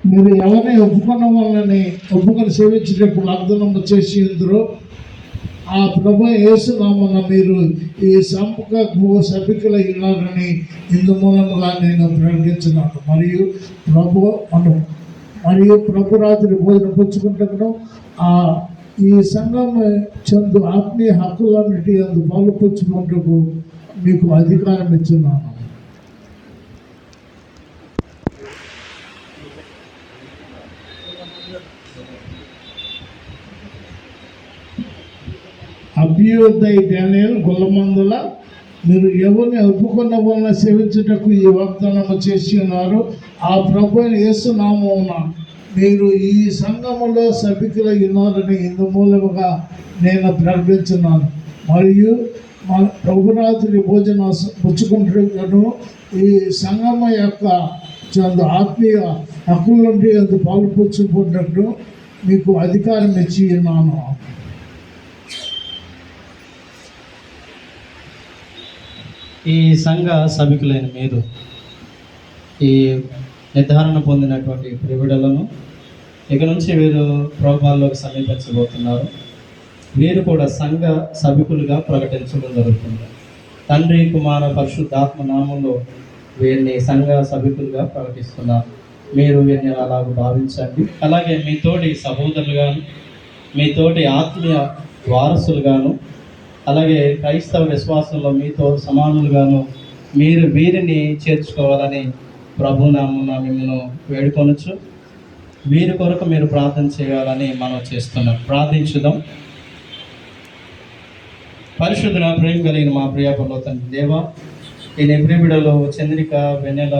మీరు ఎవరిని ఒప్పుకున్న వాళ్ళని ఒప్పుకొని సేవించేటప్పుడు వాగ్దానం చేసి ఉందరో ఆ ప్రభు యేసునామమున మీరు ఈ సభికులు ఉన్నారని ఇందు మూలముగా నేను ప్రకటించున్నాను. మరియు ప్రభు రాత్రి భోజనం పుచ్చుకుంటాను ఈ సంఘం చందు ఆత్మీయ హక్కులన్నిటి అందు పాలు పుచ్చుకుంటూ మీకు అధికారం ఇస్తున్నాను. అభ్యుదయ డానియల్ గొల్లమందుల మీరు ఎవరిని ఒప్పుకున్న వలన సేవించుటకు ఈ వాగ్దానం చేసి ఉన్నారు. ఆ ప్రభు యేసునామమున మీరు ఈ సంఘములో సభికులై ఉన్నారని ఇందు మూలముగా నేను ప్రకటించున్నాను. మరియు మన ప్రభురాత్రి భోజనం పుచ్చుకుంటున్నాను. ఈ సంఘం యొక్క ఆత్మీయ హక్కుల నుండి అందు పాలు పుచ్చుకుంటున్నట్టు మీకు అధికారం ఇచ్చి ఉన్నాను. ఈ సంఘ సభికులైన మీరు ఈ నిర్ధారణ పొందినటువంటి ప్రివిడలను ఇక నుంచి వీరు ప్రోగ్రాంలోకి సమీపించబోతున్నారు. వీరు కూడా సంఘ సభికులుగా ప్రకటించడం జరుగుతుంది. తండ్రి కుమార పరిశుద్ధాత్మ నామంలో వీరిని సంఘ సభికులుగా ప్రకటిస్తున్నారు. మీరు వీరిని అలాగ భావించండి. అలాగే మీ తోటి సహోదరులుగాను, మీ తోటి ఆత్మీయ వారసులుగాను, అలాగే క్రైస్తవ విశ్వాసంలో మీతో సమానులుగాను మీరు వీరిని చేర్చుకోవాలని ప్రభునామమున మిమ్మల్ని వేడుకొనొచ్చు. వీరి కొరకు మీరు ప్రార్థన చేయాలని మనం చేస్తున్నాం. ప్రార్థించుదాం. పరిశుద్ధుల ప్రేమ కలిగిన మా ప్రియ పరలోక తండ్రి దేవా, ఈ నిబ్రిబిడలో చంద్రిక, వెన్నెల,